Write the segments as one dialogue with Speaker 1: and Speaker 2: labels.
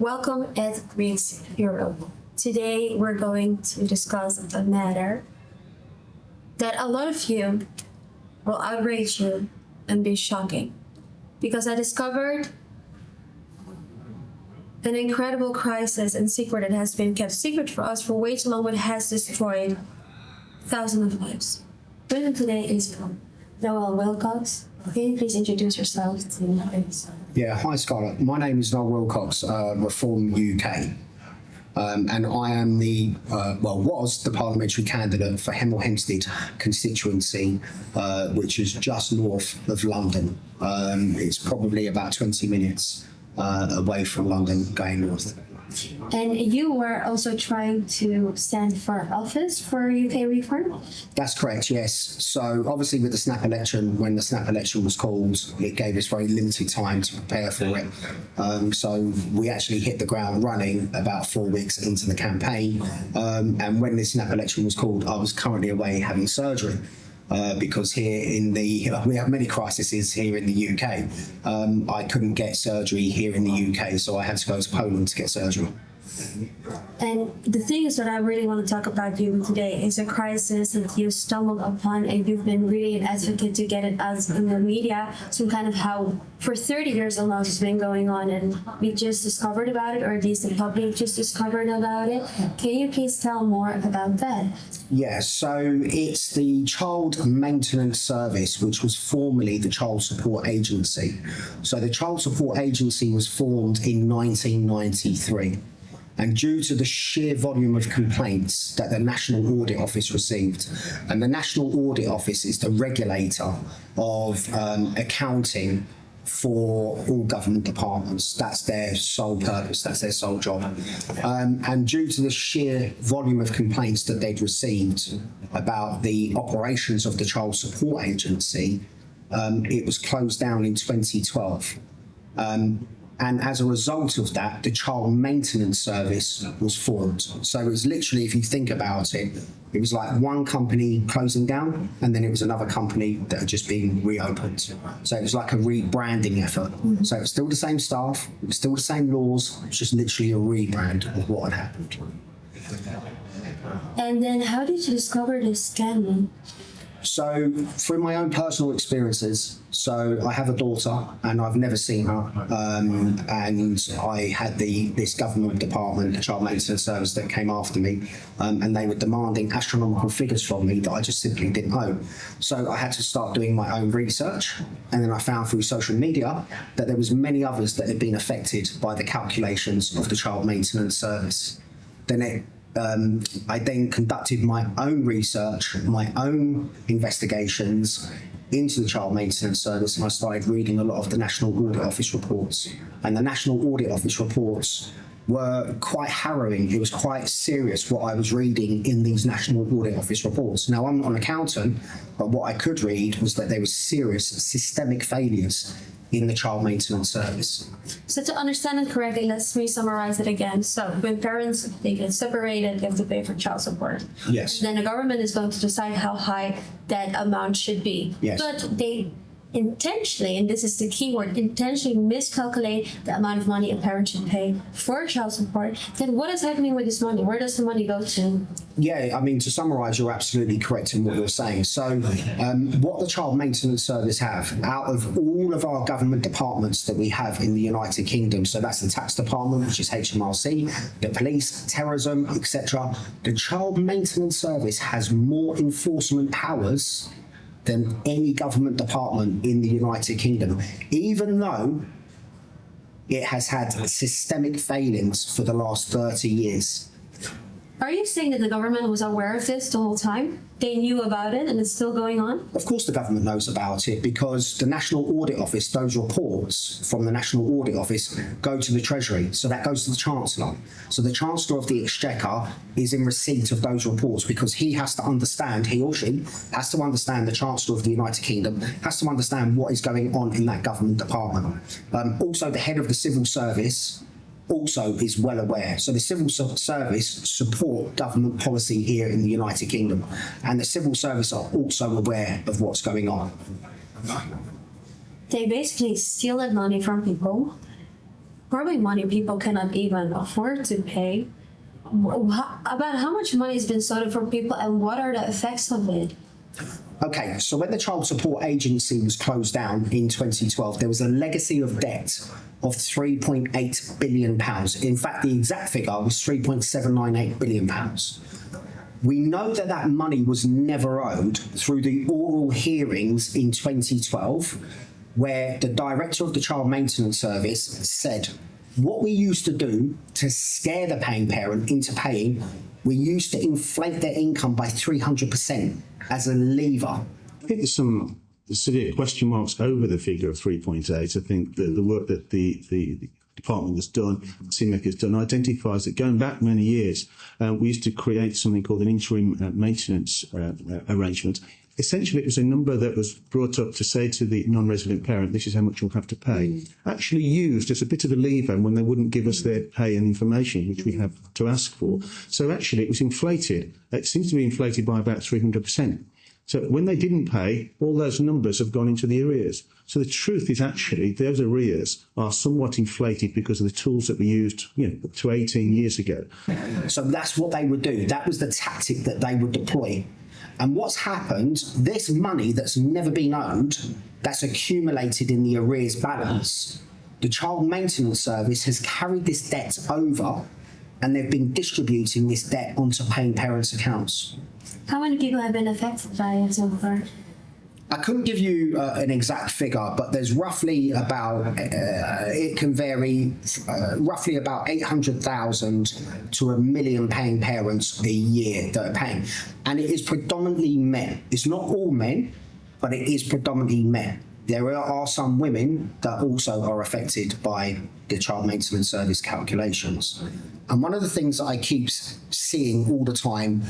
Speaker 1: Welcome at Riks Hero. Today we're going to discuss a matter that a lot of you will outrage you and be shocking. Because I discovered an incredible crisis and secret that has been kept secret for us for way too long, but has destroyed thousands of lives. With me today is Noel Willcox. Can you please introduce yourself to the audience?
Speaker 2: Yeah, hi Scarlett. My name is Noel Willcox, Reform UK. And I am was the parliamentary candidate for Hemel Hempstead constituency, which is just north of London. It's probably about 20 minutes away from London going north.
Speaker 1: And you were also trying to stand for office for UK reform?
Speaker 2: That's correct, yes. So obviously with the snap election, when the snap election was called, it gave us very limited time to prepare for it. So we actually hit the ground running about 4 weeks into the campaign. And when the snap election was called, I was currently away having surgery. Because we have many crises here in the UK. I couldn't get surgery here in the UK, so I had to go to Poland to get surgery.
Speaker 1: And the thing is that I really want to talk about you today is a crisis that you stumbled upon and you've been really an advocate to get it out in the media. So kind of how for 30 years almost it's been going on and we just discovered about it, or at least the public just discovered about it. Can you please tell more about that?
Speaker 2: Yeah, so it's the Child Maintenance Service, which was formerly the Child Support Agency. So the Child Support Agency was formed in 1993. And due to the sheer volume of complaints that the National Audit Office received, and the National Audit Office is the regulator of accounting for all government departments. That's their sole purpose, that's their sole job. And due to the sheer volume of complaints that they'd received about the operations of the Child Support Agency, it was closed down in 2012. And as a result of that, the Child Maintenance Service was formed. So it was literally, if you think about it, it was like one company closing down, and then it was another company that had just been reopened. So it was like a rebranding effort. So it was still the same staff, it was still the same laws, it's just literally a rebrand of what had happened.
Speaker 1: And then how did you discover this scandal?
Speaker 2: So, through my own personal experiences, so I have a daughter and I've never seen her, and I had this government department, the Child Maintenance Service, that came after me, and they were demanding astronomical figures from me that I just simply didn't owe. So I had to start doing my own research, and then I found through social media that there was many others that had been affected by the calculations of the Child Maintenance Service. I then conducted my own research, my own investigations into the Child Maintenance Service, and I started reading a lot of the National Audit Office reports. And the National Audit Office reports were quite harrowing. It was quite serious what I was reading in these National Audit Office reports. Now, I'm not an accountant, but what I could read was that there were serious systemic failures in the Child Maintenance Service.
Speaker 1: So to understand it correctly, let's summarize it again. So when parents, they get separated, they have to pay for child support.
Speaker 2: Yes.
Speaker 1: Then the government is going to decide how high that amount should be.
Speaker 2: Yes.
Speaker 1: But they intentionally, and this is the key word, intentionally miscalculate the amount of money a parent should pay for child support. Then what is happening with this money? Where does the money go to?
Speaker 2: Yeah, I mean, to summarise, you're absolutely correct in what you're saying. So what the Child Maintenance Service have, out of all of our government departments that we have in the United Kingdom, so that's the tax department, which is HMRC, the police, terrorism, etc., the Child Maintenance Service has more enforcement powers than any government department in the United Kingdom, even though it has had systemic failings for the last 30 years.
Speaker 1: Are you saying that the government was aware of this the whole time? They knew about it and it's still going on?
Speaker 2: Of course the government knows about it, because the National Audit Office, those reports from the National Audit Office go to the Treasury, so that goes to the Chancellor. So the Chancellor of the Exchequer is in receipt of those reports, because he or she has to understand the Chancellor of the United Kingdom, has to understand what is going on in that government department. Also, the head of the Civil Service also is well aware. So the Civil Service support government policy here in the United Kingdom, and the Civil Service are also aware of what's going on.
Speaker 1: They basically steal that money from people probably money people cannot even afford to pay. About how much money has been stolen from people, and what are the effects of it?
Speaker 2: Okay, so when the Child Support Agency was closed down in 2012, there was a legacy of debt of £3.8 billion. In fact, the exact figure was £3.798 billion. We know that that money was never owed through the oral hearings in 2012, where the director of the Child Maintenance Service said, what we used to do to scare the paying parent into paying, we used to inflate their income by 300% as a lever.
Speaker 3: I think there's some severe question marks over the figure of 3.8. I think the work that the department has done, CMEC has done, identifies that going back many years, we used to create something called an interim maintenance arrangement. Essentially, it was a number that was brought up to say to the non-resident parent, this is how much you'll have to pay, actually used as a bit of a lever when they wouldn't give us their pay and information, which we have to ask for. So actually, it was inflated. It seems to be inflated by about 300%. So when they didn't pay, all those numbers have gone into the arrears. So the truth is actually those arrears are somewhat inflated because of the tools that we used, up to 18 years ago.
Speaker 2: So that's what they would do. That was the tactic that they would deploy. And what's happened, this money that's never been owed, that's accumulated in the arrears balance, the Child Maintenance Service has carried this debt over, and they've been distributing this debt onto paying parents' accounts.
Speaker 1: How many people have been affected by it so far?
Speaker 2: I couldn't give you an exact figure, but there's roughly about, it can vary, roughly about 800,000 to 1 million paying parents a year that are paying. And it is predominantly men. It's not all men, but it is predominantly men. There are some women that also are affected by the Child Maintenance Service calculations. And one of the things that I keep seeing all the time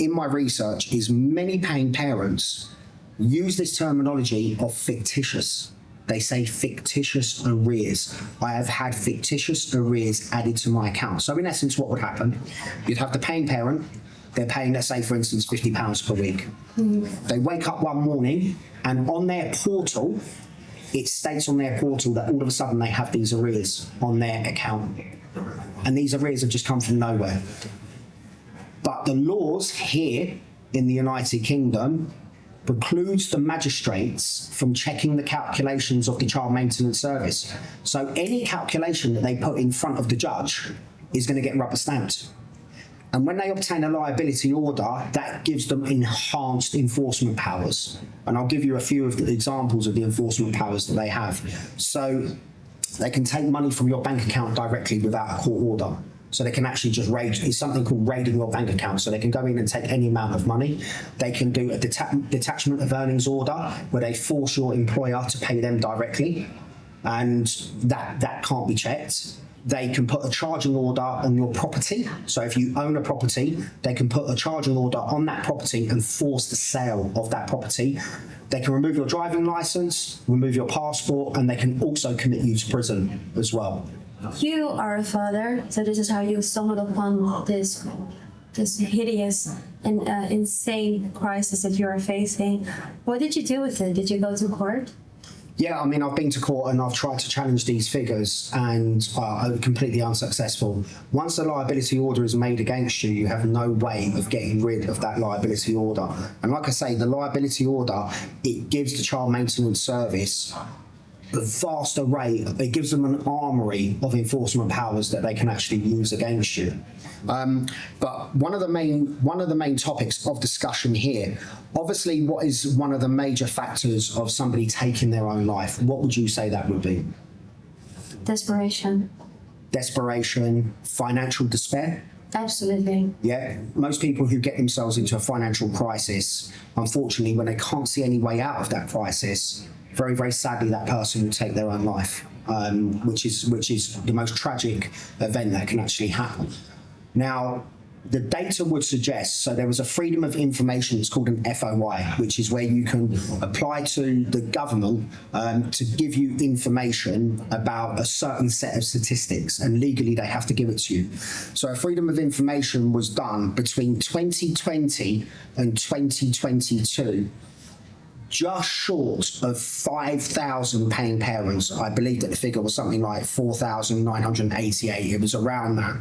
Speaker 2: in my research is many paying parents use this terminology of fictitious. They say fictitious arrears. I have had fictitious arrears added to my account. So in essence, what would happen? You'd have the paying parent. They're paying, let's say, for instance, £50 per week. They wake up one morning and on their portal, it states on their portal that all of a sudden they have these arrears on their account. And these arrears have just come from nowhere. But the laws here in the United Kingdom precludes the magistrates from checking the calculations of the Child Maintenance Service. So any calculation that they put in front of the judge is going to get rubber stamped. And when they obtain a liability order, that gives them enhanced enforcement powers. And I'll give you a few of the examples of the enforcement powers that they have. So they can take money from your bank account directly without a court order. So they can actually just raid. It's something called raiding your bank account. So they can go in and take any amount of money. They can do a detachment of earnings order where they force your employer to pay them directly. And that can't be checked. They can put a charging order on your property. So if you own a property, they can put a charging order on that property and force the sale of that property. They can remove your driving license, remove your passport, and they can also commit you to prison as well.
Speaker 1: You are a father, so this is how you stumbled upon this hideous and insane crisis that you are facing. What did you do with it? Did you go to court?
Speaker 2: Yeah, I mean, I've been to court and I've tried to challenge these figures and I'm completely unsuccessful. Once a liability order is made against you, you have no way of getting rid of that liability order. And like I say, the liability order, it gives the Child Maintenance Service a vast array, it gives them an armoury of enforcement powers that they can actually use against you. But one of the main topics of discussion here, obviously, what is one of the major factors of somebody taking their own life? What would you say that would be?
Speaker 1: Desperation.
Speaker 2: Desperation, financial despair?
Speaker 1: Absolutely.
Speaker 2: Yeah, most people who get themselves into a financial crisis, unfortunately, when they can't see any way out of that crisis, very, very sadly, that person will take their own life, which is the most tragic event that can actually happen. Now, the data would suggest, so there was a freedom of information, it's called an FOI, which is where you can apply to the government to give you information about a certain set of statistics, and legally they have to give it to you. So a freedom of information was done between 2020 and 2022. just short of 5,000 paying parents. I believe that the figure was something like 4,988. It was around that.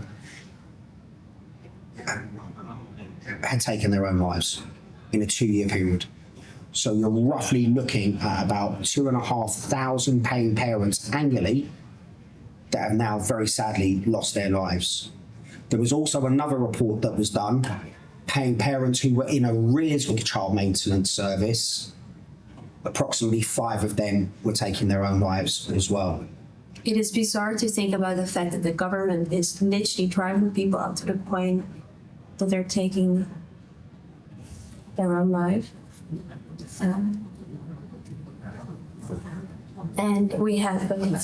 Speaker 2: Had taken their own lives in a 2-year period. So you're roughly looking at about 2,500 paying parents annually that have now very sadly lost their lives. There was also another report that was done, paying parents who were in arrears with the child maintenance service. Approximately 5 of them were taking their own lives as well.
Speaker 1: It is bizarre to think about the fact that the government is literally driving people up to the point that they're taking their own life. And we have been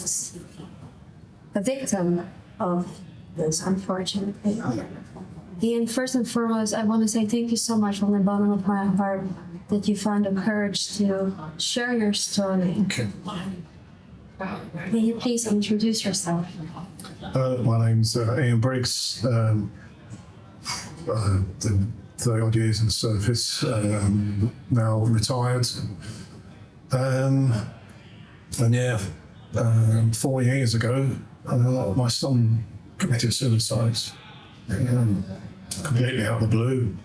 Speaker 1: a victim of this, unfortunately. Ian, first and foremost, I want to say thank you so much from the bottom of my heart that you found the courage to share your story.
Speaker 4: Okay.
Speaker 1: Can you please introduce yourself?
Speaker 4: My name's Ian Briggs. The 30 odd years in the service, now retired. And yeah, 4 years ago, my son committed suicide. Completely out of the blue.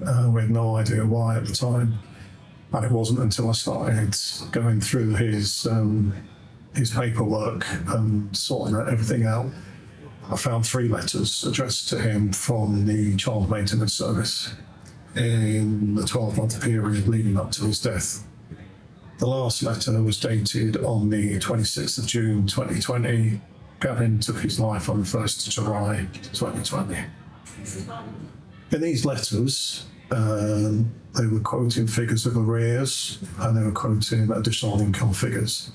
Speaker 4: We had no idea why at the time. And it wasn't until I started going through his paperwork and sorting everything out, I found 3 letters addressed to him from the child maintenance service in the 12-month period leading up to his death. The last letter was dated on the 26th of June 2020. Gavin took his life on the 1st of July 2020. In these letters, they were quoting figures of arrears and they were quoting additional income figures.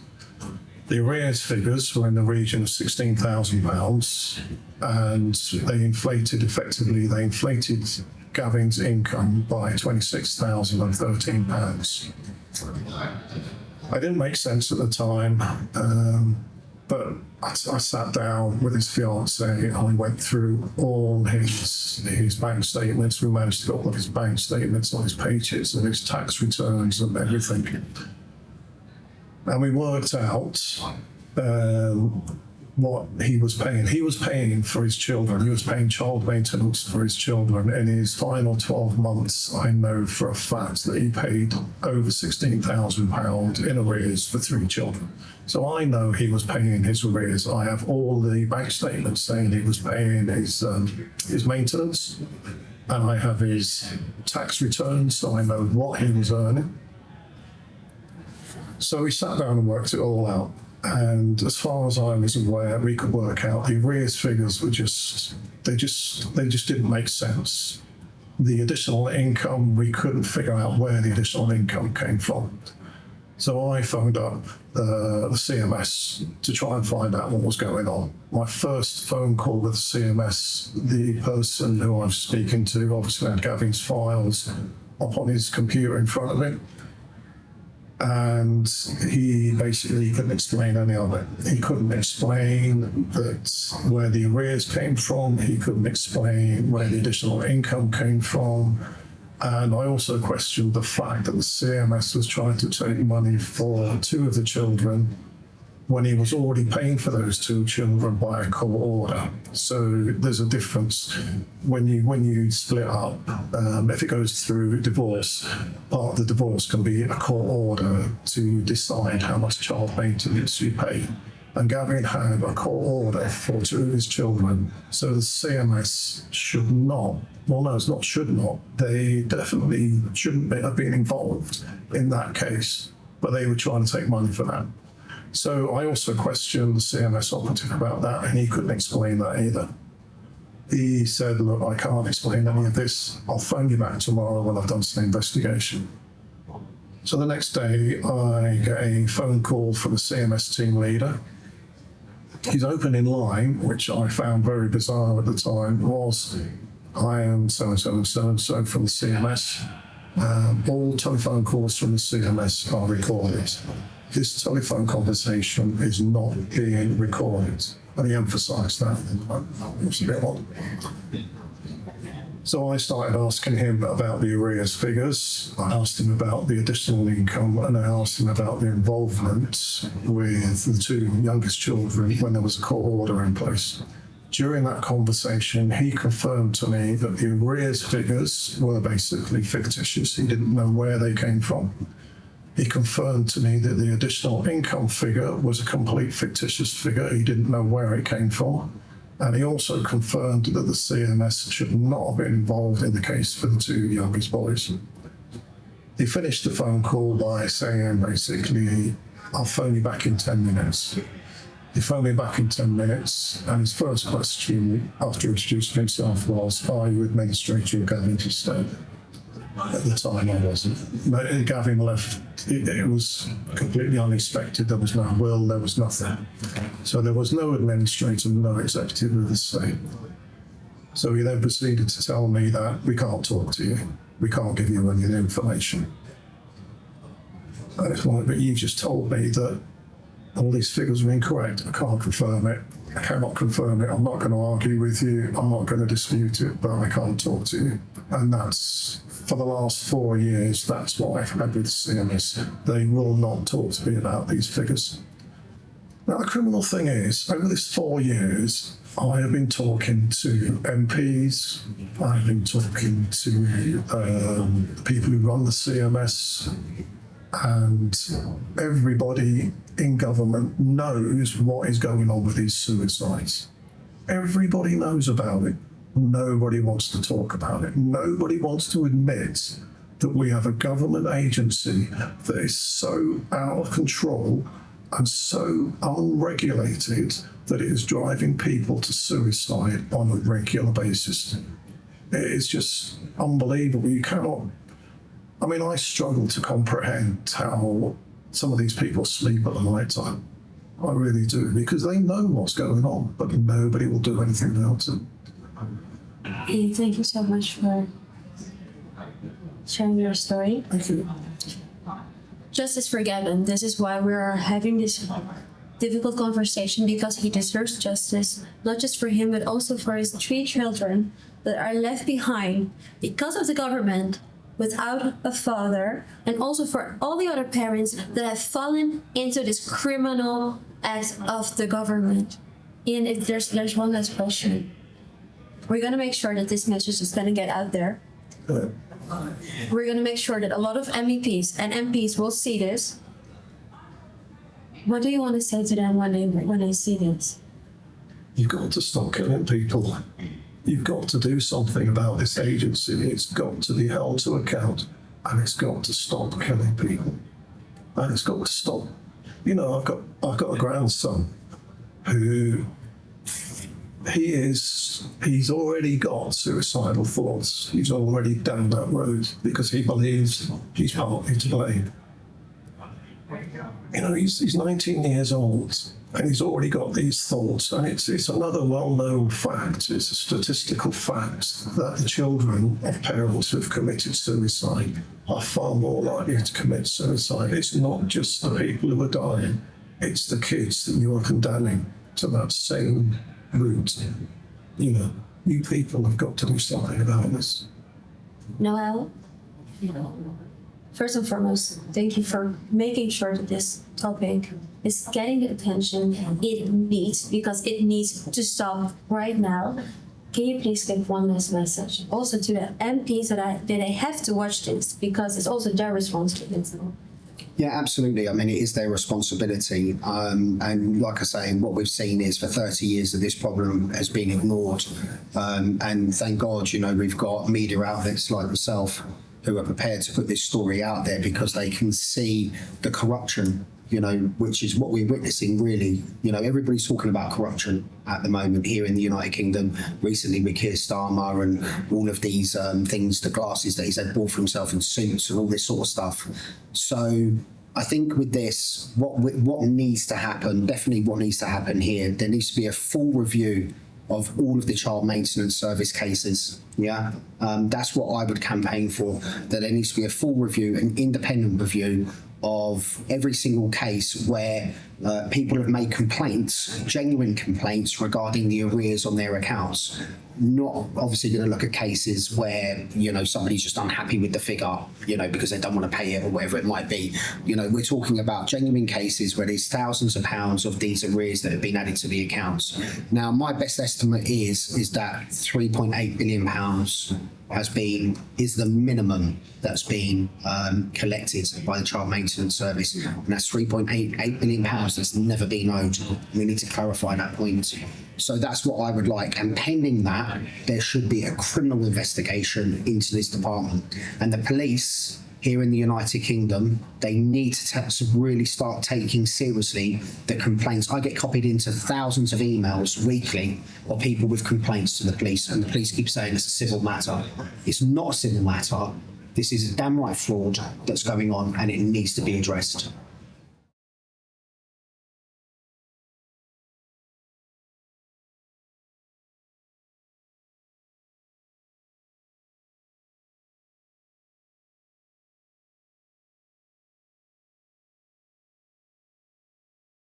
Speaker 4: The arrears figures were in the region of £16,000 and they inflated Gavin's income by £26,013. It didn't make sense at the time, but I sat down with his fiancée and we went through all his bank statements. We managed to get all of his bank statements, all his paychecks and his tax returns and everything. And we worked out what he was paying. He was paying for his children. He was paying child maintenance for his children. In his final 12 months, I know for a fact that he paid over £16,000 in arrears for 3 children. So I know he was paying his arrears. I have all the bank statements saying he was paying his maintenance, and I have his tax returns, so I know what he was earning. So we sat down and worked it all out. And as far as I was aware, we could work out the arrears figures were just didn't make sense. The additional income, we couldn't figure out where the additional income came from. So I phoned up the CMS to try and find out what was going on. My first phone call with the CMS, the person who I was speaking to obviously had Gavin's files up on his computer in front of him. And he basically couldn't explain any of it. He couldn't explain that where the arrears came from. He couldn't explain where the additional income came from. And I also questioned the fact that the CMS was trying to take money for 2 of the children when he was already paying for those 2 children by a court order. So there's a difference when you split up. If it goes through divorce, part of the divorce can be a court order to decide how much child maintenance you pay. And Gavin had a court order for 2 of his children. So the CMS should not, well, no, it's not should not. They definitely shouldn't have been involved in that case, but they were trying to take money for that. So I also questioned the CMS operative about that, and he couldn't explain that either. He said, look, I can't explain any of this. I'll phone you back tomorrow when I've done some investigation. So the next day, I get a phone call from the CMS team leader. His opening line, which I found very bizarre at the time, was, I am so-and-so and so-and-so from the CMS. All telephone calls from the CMS are recorded. This telephone conversation is not being recorded. And he emphasised that. It was a bit odd. So I started asking him about the arrears figures. I asked him about the additional income, and I asked him about the involvement with the two youngest children when there was a court order in place. During that conversation, he confirmed to me that the arrears figures were basically fictitious. He didn't know where they came from. He confirmed to me that the additional income figure was a complete fictitious figure. He didn't know where it came from. And he also confirmed that the CMS should not have been involved in the case for the two youngest boys. He finished the phone call by saying, basically, I'll phone you back in 10 minutes. He phoned me back in 10 minutes, and his first question, after introducing himself, was, are you administrator of Gavin Estate? At the time, I wasn't. But Gavin left. It was completely unexpected. There was no will, there was nothing. So there was no administrator, no executive of the estate. So he then proceeded to tell me that we can't talk to you. We can't give you any information. And it's like, but you just told me that all these figures were incorrect. I can't confirm it. I cannot confirm it. I'm not going to argue with you. I'm not going to dispute it, but I can't talk to you. And that's, for the last 4 years, that's what I've had with CMS. They will not talk to me about these figures. Now, the criminal thing is, over this 4 years, I have been talking to MPs, I've been talking to people who run the CMS, and everybody in government knows what is going on with these suicides. Everybody knows about it. Nobody wants to talk about it. Nobody wants to admit that we have a government agency that is so out of control and so unregulated that it is driving people to suicide on a regular basis. It is just unbelievable. You cannot... I mean, I struggle to comprehend how some of these people sleep at the night time. I really do, because they know what's going on, but nobody will do anything about it.
Speaker 1: Ian, thank you so much for sharing your story.
Speaker 4: Thank you.
Speaker 1: Justice for Gavin. This is why we are having this difficult conversation, because he deserves justice, not just for him, but also for his 3 children that are left behind because of the government, without a father, and also for all the other parents that have fallen into this criminal act of the government. Ian, if there's one last question. We're going to make sure that this message is going to get out there. We're going to make sure that a lot of MEPs and MPs will see this. What do you want to say to them when they see this?
Speaker 4: You've got to stop killing people. You've got to do something about this agency. It's got to be held to account, and it's got to stop killing people. And it's got to stop. You know, I've got a grandson who he's already got suicidal thoughts. He's already down that road because he believes he's partly to blame. You know, he's 19 years old and he's already got these thoughts. And it's another well-known fact, it's a statistical fact, that the children of parents who have committed suicide are far more likely to commit suicide. It's not just the people who are dying, it's the kids that you are condemning to that same route. You know, you people have got to do something about this.
Speaker 1: Noel, first and foremost, thank you for making sure that this topic is getting the attention it needs, because it needs to stop right now. Can you please give one last message also to the MPs that they have to watch this, because it's also their responsibility?
Speaker 2: Yeah, absolutely. I mean, it is their responsibility. And like I say, what we've seen is for 30 years that this problem has been ignored. And thank God, you know, we've got media outlets like yourself who are prepared to put this story out there because they can see the corruption, you know, which is what we're witnessing, really. You know, everybody's talking about corruption at the moment here in the United Kingdom, recently with Keir Starmer and all of these things, the glasses that he's had bought for himself and suits and all this sort of stuff. So I think with this, what needs to happen, definitely what needs to happen here, there needs to be a full review of all of the child maintenance service cases. Yeah, that's what I would campaign for, that there needs to be a full review, an independent review of every single case where people have made complaints, genuine complaints regarding the arrears on their accounts. Not obviously going to look at cases where, somebody's just unhappy with the figure, because they don't want to pay it or whatever it might be. We're talking about genuine cases where there's thousands of pounds of these arrears that have been added to the accounts. Now, my best estimate is that £3.8 billion is the minimum that's been collected by the Child Maintenance Service, and that's £3.8 billion that's never been owed. We need to clarify that point. So that's what I would like, and pending that, there should be a criminal investigation into this department. And the police here in the United Kingdom, they need to really start taking seriously the complaints. I get copied into thousands of emails weekly of people with complaints to the police, and the police keep saying it's a civil matter. It's not a civil matter. This is a damn right fraud that's going on, and it needs to be addressed.